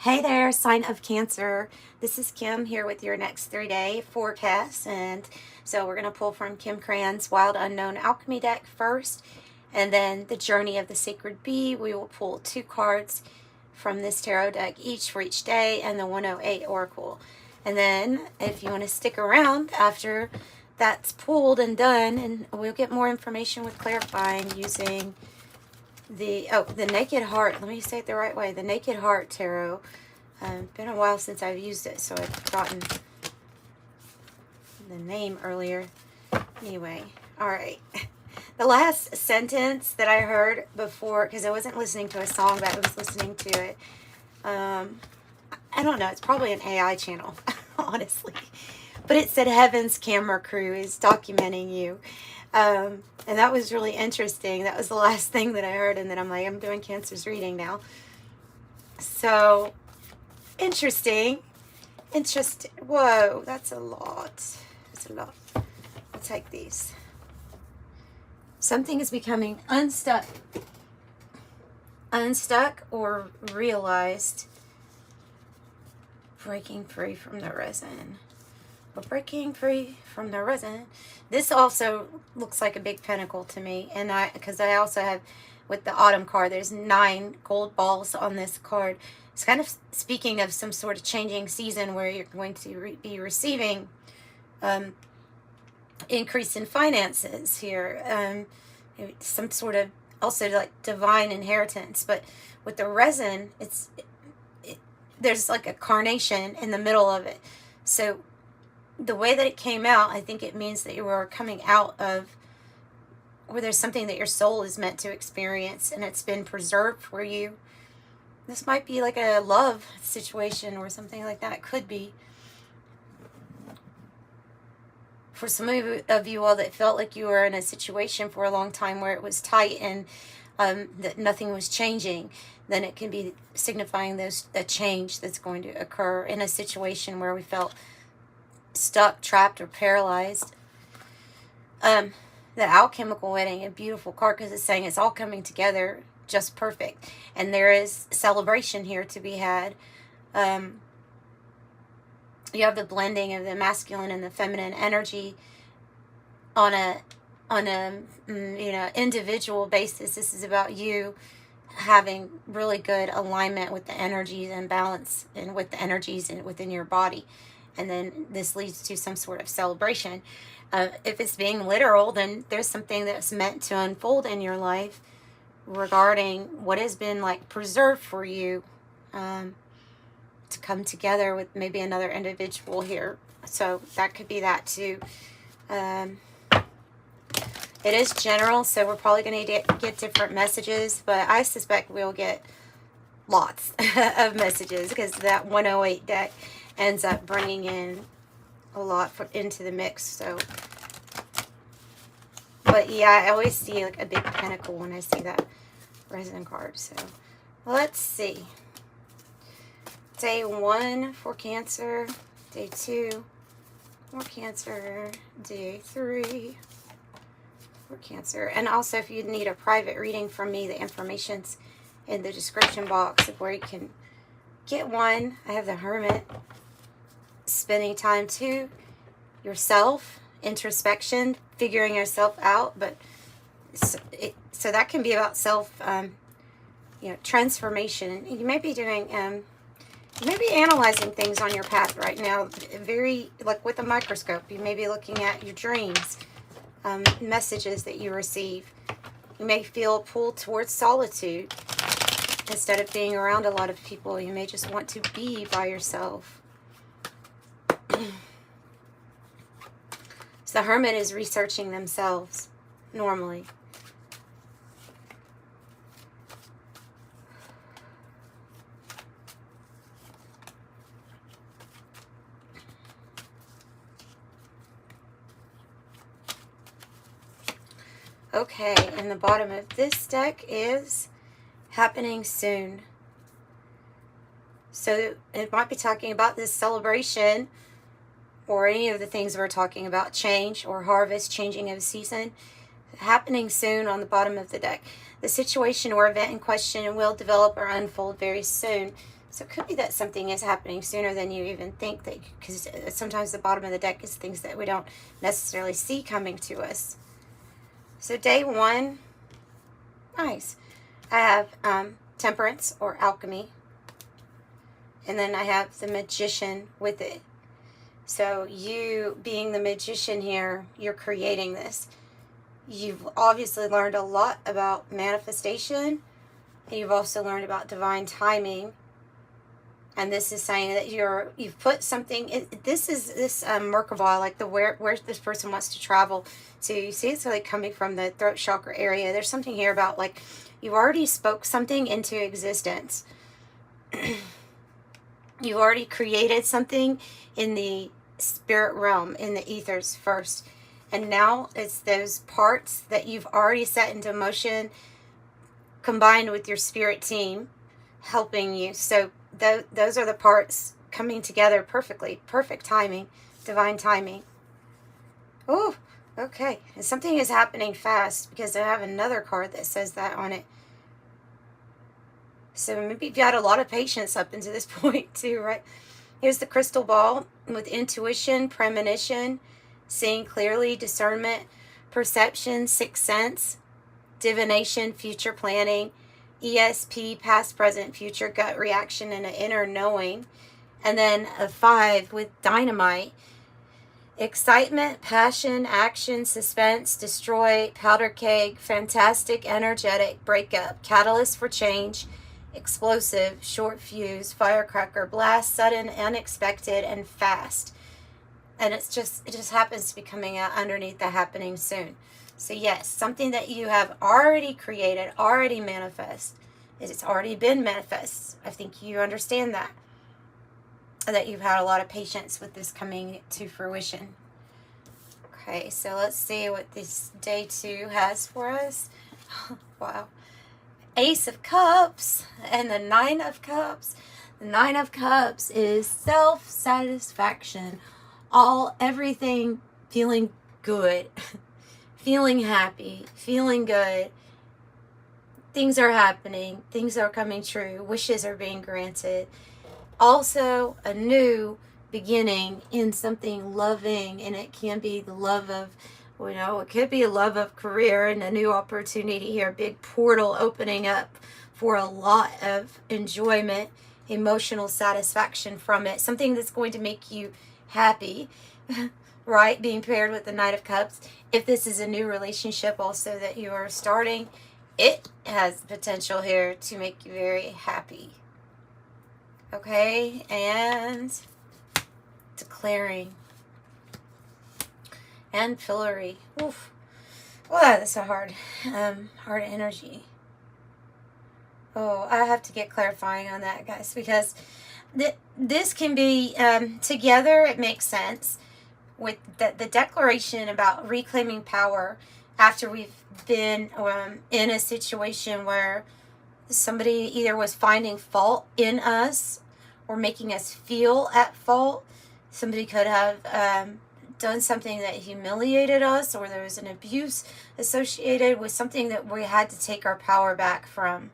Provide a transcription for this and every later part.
Hey there, sign of Cancer. This is Kim here with your next 3-day forecast. And so we're going to pull from Kim Krans Wild Unknown Alchemy deck first. And then the Journey of the Sacred Bee. We will pull 2 cards from this tarot deck each for each day, and the 108 Oracle. And then if you want to stick around after that's pulled and done, and we'll get more information with clarifying using the Naked Heart. Let me say it the right way. The Naked Heart Tarot. Been a while since I've used it, so I've forgotten the name earlier. Anyway, all right. The last sentence that I heard before, because I wasn't listening to a song, but I was listening to it. I don't know. It's probably an AI channel, honestly. But it said Heaven's camera crew is documenting you. And that was really interesting. That was the last thing that I heard. And then I'm like, I'm doing Cancer's reading now. So, interesting. Whoa, that's a lot. That's a lot. I'll take these. Something is becoming unstuck. Unstuck or realized. Breaking free from the resin. But breaking free from the resin. This also looks like a big pentacle to me, and because I also have with the autumn card, there's 9 gold balls on this card. It's kind of speaking of some sort of changing season where you're going to be receiving increase in finances here, some sort of also like divine inheritance. But with the resin, there's like a carnation in the middle of it, so the way that it came out, I think it means that you are coming out of where there's something that your soul is meant to experience, and it's been preserved for you. This might be like a love situation or something like that. It could be. For some of you all that felt like you were in a situation for a long time where it was tight and that nothing was changing, then it can be signifying the change that's going to occur in a situation where we felt stuck, trapped, or paralyzed. The alchemical wedding, a beautiful card because it's saying it's all coming together just perfect, and there is celebration here to be had. You have the blending of the masculine and the feminine energy on a individual basis. This is about you having really good alignment with the energies and balance and with the energies within your body. And then this leads to some sort of celebration. If it's being literal, then there's something that's meant to unfold in your life regarding what has been like preserved for you to come together with maybe another individual here. So that could be that too. It is general, so we're probably going to get different messages, but I suspect we'll get lots of messages because that 108 deck ends up bringing in a lot into the mix. So, but yeah, I always see like a big pentacle when I see that resin card. So let's see. Day 1 for Cancer, day 2 for Cancer, day 3 for Cancer. And also, if you need a private reading from me, the information's in the description box of where you can get one. I have the Hermit. Spending time to yourself, introspection, figuring yourself out, but so that can be about self, transformation. You may be doing, you may be analyzing things on your path right now, very like with a microscope. You may be looking at your dreams, messages that you receive. You may feel pulled towards solitude instead of being around a lot of people. You may just want to be by yourself. So the Hermit is researching themselves normally. Okay, and the bottom of this deck is happening soon. So it might be talking about this celebration or any of the things we're talking about, change or harvest, changing of season, happening soon on the bottom of the deck. The situation or event in question will develop or unfold very soon. So it could be that something is happening sooner than you even think, that because sometimes the bottom of the deck is things that we don't necessarily see coming to us. So day 1, nice. I have temperance or alchemy. And then I have the magician with it. So you being the magician here, you're creating this. You've obviously learned a lot about manifestation. And you've also learned about divine timing. And this is saying that you've put something. This is this Merkabah, like the where this person wants to travel to. You see, it's like coming from the throat chakra area. There's something here about like you've already spoke something into existence. You've already created something in the spirit realm, in the ethers first. And now it's those parts that you've already set into motion combined with your spirit team helping you. So those are the parts coming together perfectly. Perfect timing. Divine timing. Oh, okay. And something is happening fast because I have another card that says that on it. So maybe you've got a lot of patience up until this point too, right? Here's the crystal ball with intuition, premonition, seeing clearly, discernment, perception, sixth sense, divination, future planning, ESP, past, present, future, gut reaction, and an inner knowing. And then a 5 with dynamite, excitement, passion, action, suspense, destroy, powder keg, fantastic, energetic, breakup, catalyst for change, explosive, short fuse, firecracker, blast, sudden, unexpected, and fast. And it just happens to be coming out underneath the happening soon. So yes, something that you have already created, already manifest. It's already been manifest. I think you understand that. That you've had a lot of patience with this coming to fruition. Okay, so let's see what this day 2 has for us. Wow. Ace of Cups and the 9 of Cups. The 9 of Cups is self-satisfaction. Everything feeling good, feeling happy, feeling good. Things are happening. Things are coming true. Wishes are being granted. Also, a new beginning in something loving, and it can be the love of, it could be a love of career and a new opportunity here, a big portal opening up for a lot of enjoyment, emotional satisfaction from it, something that's going to make you happy, right? Being paired with the Knight of Cups. If this is a new relationship also that you are starting, it has potential here to make you very happy. Okay, and declaring. And pillory. Oof. Well, that's a hard energy. Oh, I have to get clarifying on that, guys, because this can be together. It makes sense with the declaration about reclaiming power after we've been in a situation where somebody either was finding fault in us or making us feel at fault. Somebody could have done something that humiliated us, or there was an abuse associated with something that we had to take our power back from.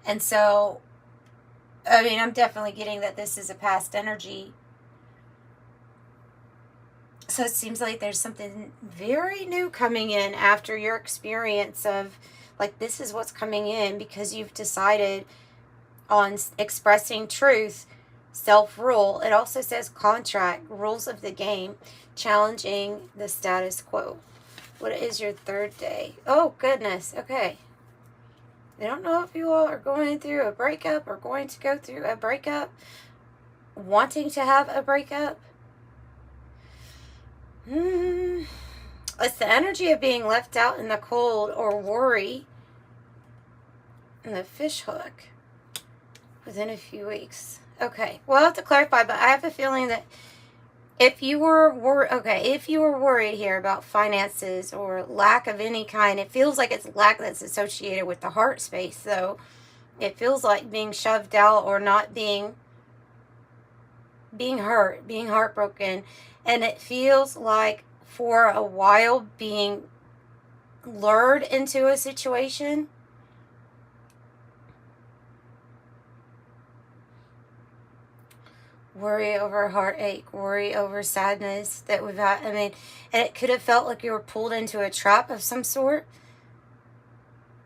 And so, I mean, I'm definitely getting that this is a past energy. So it seems like there's something very new coming in after your experience of, like, this is what's coming in because you've decided on expressing truth, self-rule. It also says contract, rules of the game, challenging the status quo. What is your 3rd day? Oh, goodness. Okay. I don't know if you all are going through a breakup or going to go through a breakup, wanting to have a breakup. It's the energy of being left out in the cold or worry. And the fish hook within a few weeks. Okay, well, I'll have to clarify, but I have a feeling that if you were worried here about finances or lack of any kind, it feels like it's lack that's associated with the heart space, though. It feels like being shoved out or not being hurt, being heartbroken. And it feels like for a while being lured into a situation. Worry over heartache, worry over sadness that we've had. I mean, and it could have felt like you were pulled into a trap of some sort.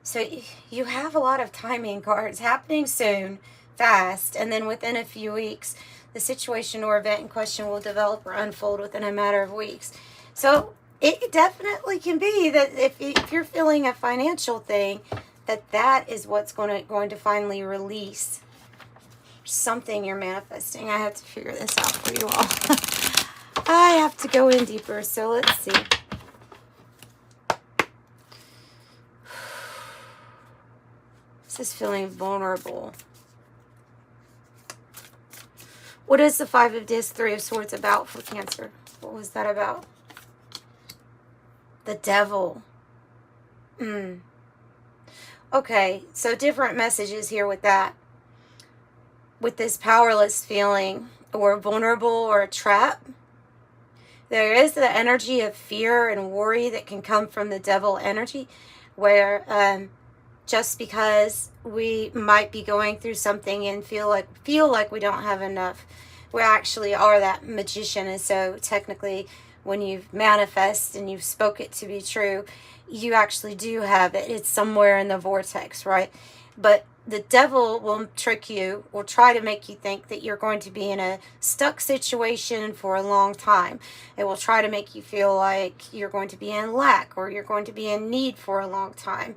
So you have a lot of timing cards happening soon, fast, and then within a few weeks, the situation or event in question will develop or unfold within a matter of weeks. So it definitely can be that if you're feeling a financial thing, that is what's going to finally release something you're manifesting. I have to figure this out for you all. I have to go in deeper, so let's see. This is feeling vulnerable. What is the Five of Discs, Three of Swords about for Cancer? What was that about? The Devil. Okay, so different messages here with that. With this powerless feeling, or vulnerable, or a trap, there is the energy of fear and worry that can come from the devil energy, where just because we might be going through something and feel like we don't have enough, we actually are that magician. And so technically, when you manifest and you spoke it to be true, you actually do have it. It's somewhere in the vortex, right? But the devil will trick you, or try to make you think that you're going to be in a stuck situation for a long time. It will try to make you feel like you're going to be in lack, or you're going to be in need for a long time.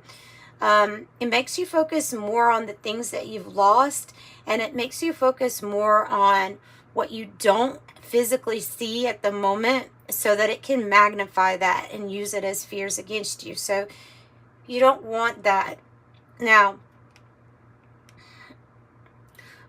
It makes you focus more on the things that you've lost, and it makes you focus more on what you don't physically see at the moment, so that it can magnify that and use it as fears against you. So you don't want that. Now,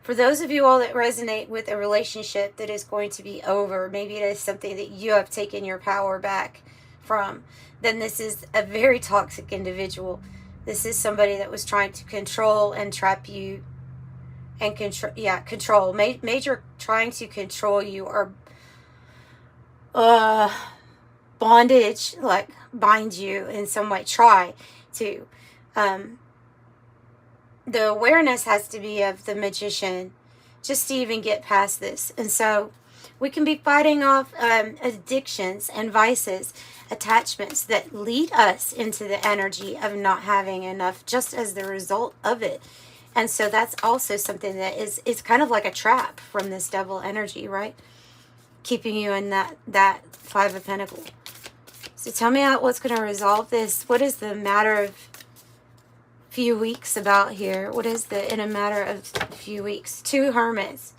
for those of you all that resonate with a relationship that is going to be over, maybe it is something that you have taken your power back from, then this is a very toxic individual. This is somebody that was trying to control and trap you and control. Major trying to control you, or bondage, like bind you in some way, try to. The awareness has to be of the magician just to even get past this. And so we can be fighting off addictions and vices, attachments that lead us into the energy of not having enough just as the result of it. And so that's also something that is kind of like a trap from this devil energy, right? Keeping you in that Five of Pentacles. So tell me what's going to resolve this. What is the matter of few weeks about here? What is the in a matter of few weeks? Two Hermits.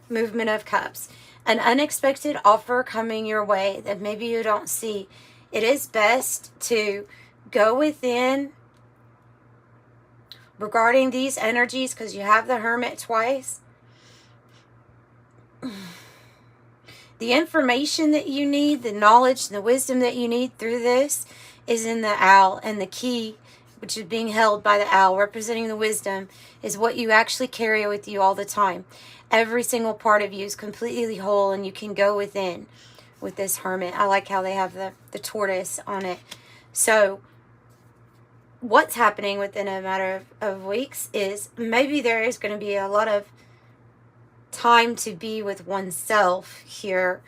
Movement of Cups. An unexpected offer coming your way that maybe you don't see. It is best to go within regarding these energies, because you have the Hermit twice. The information that you need, the knowledge, the wisdom that you need through this is in the Owl, and the key, which is being held by the Owl, representing the wisdom, is what you actually carry with you all the time. Every single part of you is completely whole, and you can go within with this Hermit. I like how they have the tortoise on it. So what's happening within a matter of weeks is maybe there is going to be a lot of time to be with oneself here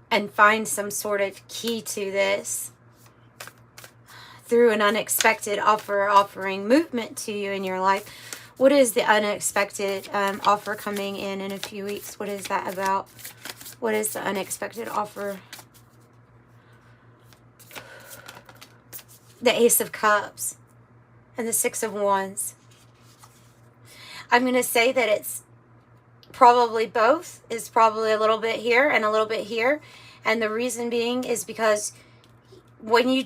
and find some sort of key to this through an unexpected offering movement to you in your life. What is the unexpected offer coming in a few weeks? What is that about? What is the unexpected offer? The Ace of Cups and the Six of Wands. I'm going to say that it's probably both. It's probably a little bit here and a little bit here. And the reason being is because when you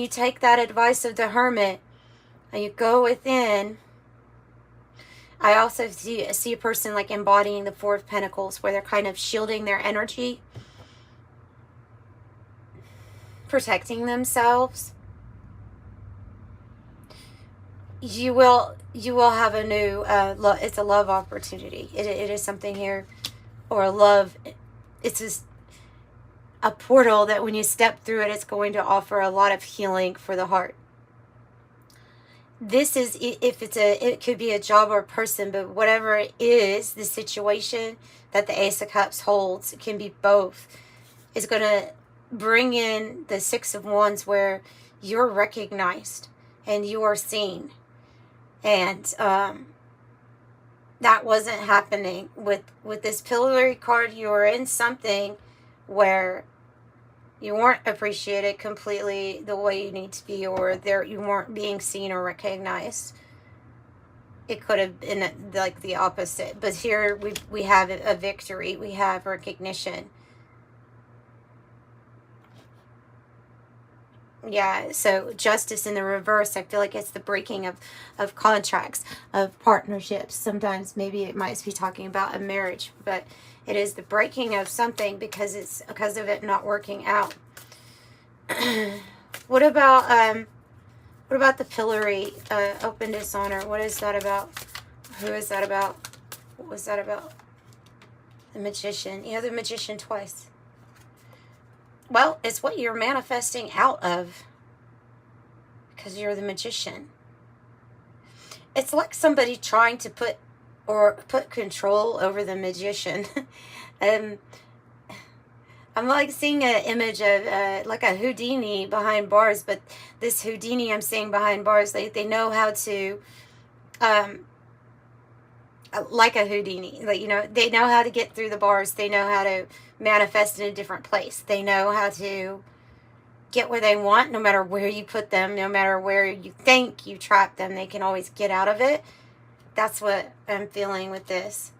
take that advice of the Hermit and you go within, I also see a person like embodying the Four of Pentacles, where they're kind of shielding their energy, protecting themselves. You will have a new it's a love opportunity. It is something here, or a love. It's just a portal that when you step through it, it's going to offer a lot of healing for the heart. this is, if it's it could be a job or a person, but whatever it is, the situation that the Ace of Cups holds, it can be both, is going to bring in the Six of Wands, where you're recognized and you are seen. And that wasn't happening with this Pillory card. You were in something where you weren't appreciated completely the way you need to be, or you weren't being seen or recognized. It could have been like the opposite, but here we have a victory. We have recognition. Yeah, so justice in the reverse, I feel like it's the breaking of contracts, of partnerships. Sometimes maybe it might be talking about a marriage, but it is the breaking of something because of it not working out. What about the Pillory, open dishonor? What is that about? Who is that about? What was that about? The Magician. You have the Magician twice. Well, it's what you're manifesting out of, because you're the Magician. It's like somebody trying to put control over the Magician. I'm like seeing an image of like a Houdini behind bars, but this Houdini I'm seeing behind bars, they know how to, like a Houdini, like, you know, they know how to get through the bars. They know how to manifest in a different place. They know how to get where they want, no matter where you put them, no matter where you think you trap them, they can always get out of it. That's what I'm feeling with this.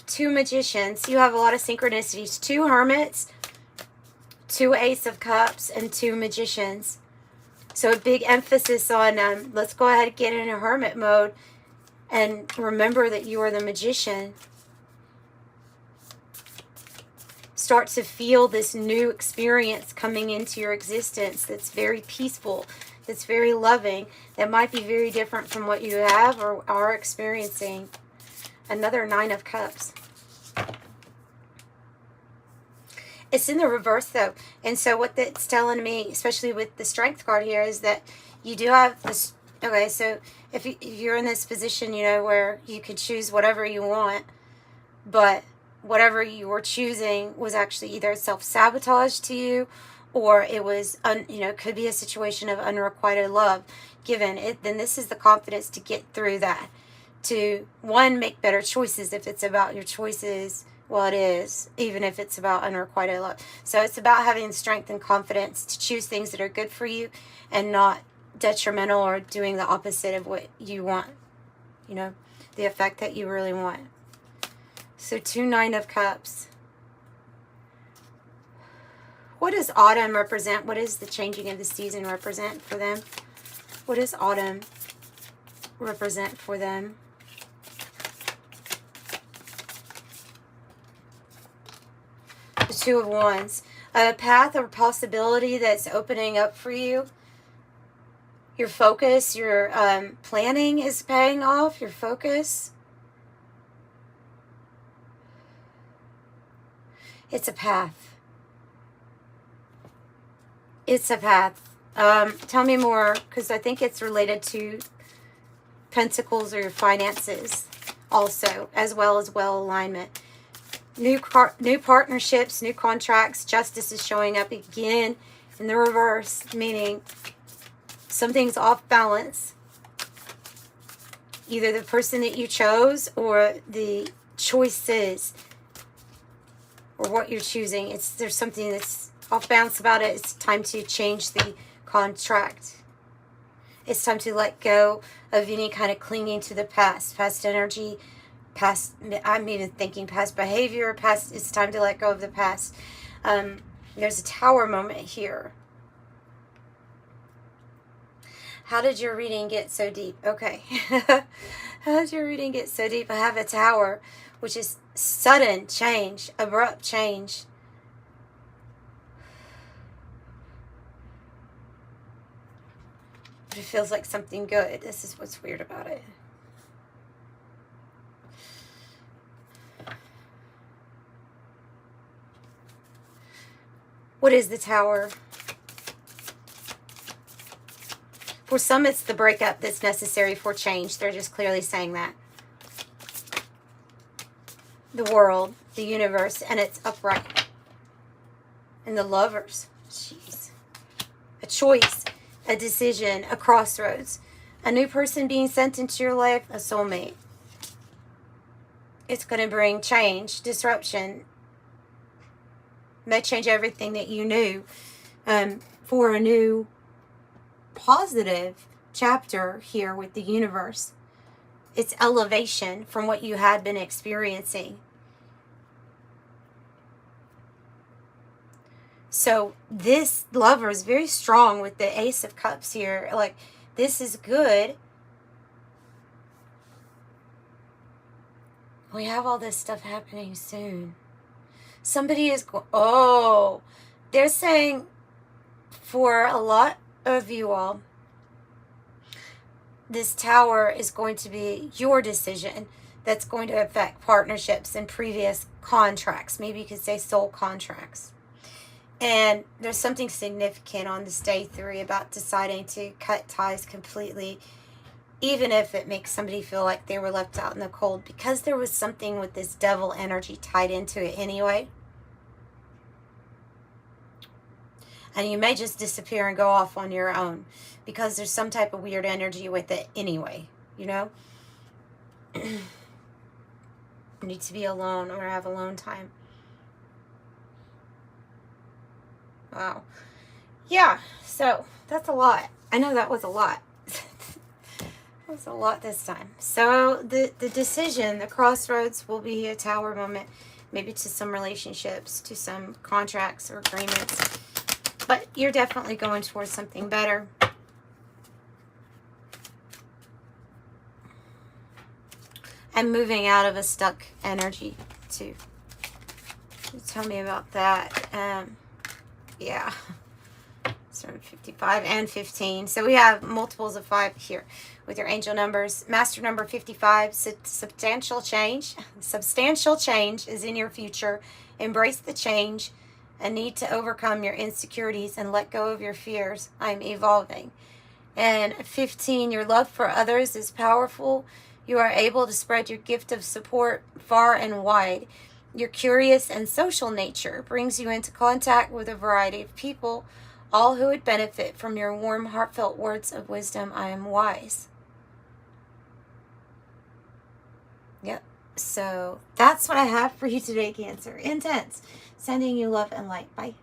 Two Magicians. You have a lot of synchronicities. Two Hermits, two Ace of Cups, and two Magicians. So a big emphasis on let's go ahead and get in a hermit mode and remember that you are the Magician. Start to feel this new experience coming into your existence that's very peaceful, that's very loving, that might be very different from what you have or are experiencing. Another Nine of Cups. It's in the reverse, though. And so what that's telling me, especially with the Strength card here, is that you do have this. Okay, so if you're in this position, you know, where you could choose whatever you want, but whatever you were choosing was actually either self-sabotage to you, or it was, you know, could be a situation of unrequited love given it. Then this is the confidence to get through that. To, one, make better choices if it's about your choices. Well, it is, even if it's about unrequited love. So it's about having strength and confidence to choose things that are good for you and not detrimental or doing the opposite of what you want. You know, the effect that you really want. So two Nine of Cups. What does autumn represent? What does the changing of the season represent for them? What does autumn represent for them? The Two of Wands. A path or possibility that's opening up for you. Your focus, your planning is paying off. Your focus. It's a path. It's a path. Tell me more, because I think it's related to Pentacles or your finances also, as well as alignment. New partnerships, new contracts. Justice is showing up again in the reverse, meaning something's off balance. Either the person that you chose or the choices or what you're choosing. There's something that's off balance about it. It's time to change the contract. It's time to let go of any kind of clinging to the past energy, past, I'm even thinking past behavior, past. It's time to let go of the past. There's a Tower moment here. How did your reading get so deep? Okay. How did your reading get so deep? I have a Tower, which is sudden change, abrupt change. But it feels like something good. This is what's weird about it. What is the Tower? For some, it's the breakup that's necessary for change. They're just clearly saying that. The world, the universe, and it's upright. And the Lovers. Jeez. A choice, a decision, a crossroads. A new person being sent into your life, a soulmate. It's going to bring change, disruption. May change everything that you knew for a new positive chapter here with the universe. It's elevation from what you had been experiencing. So this Lover is very strong with the Ace of Cups here. Like, this is good. We have all this stuff happening soon. Somebody is oh, they're saying for a lot of you all, this Tower is going to be your decision that's going to affect partnerships and previous contracts. Maybe you could say soul contracts. And there's something significant on this day 3 about deciding to cut ties completely, even if it makes somebody feel like they were left out in the cold, because there was something with this devil energy tied into it anyway. And you may just disappear and go off on your own because there's some type of weird energy with it anyway, you know? You need to be alone or have alone time. Wow. Yeah, so that's a lot. I know that was a lot. That was a lot this time. So the decision, the crossroads will be a Tower moment, maybe to some relationships, to some contracts or agreements. But you're definitely going towards something better. And moving out of a stuck energy too. Tell me about that. Yeah. So 55 and 15. So we have multiples of 5 here with your angel numbers. Master number 55, substantial change. Substantial change is in your future. Embrace the change. A need to overcome your insecurities and let go of your fears. I'm evolving. And 15, your love for others is powerful. You are able to spread your gift of support far and wide. Your curious and social nature brings you into contact with a variety of people, all who would benefit from your warm, heartfelt words of wisdom. I am wise. Yep. So that's what I have for you today, Cancer. Intense. Sending you love and light. Bye.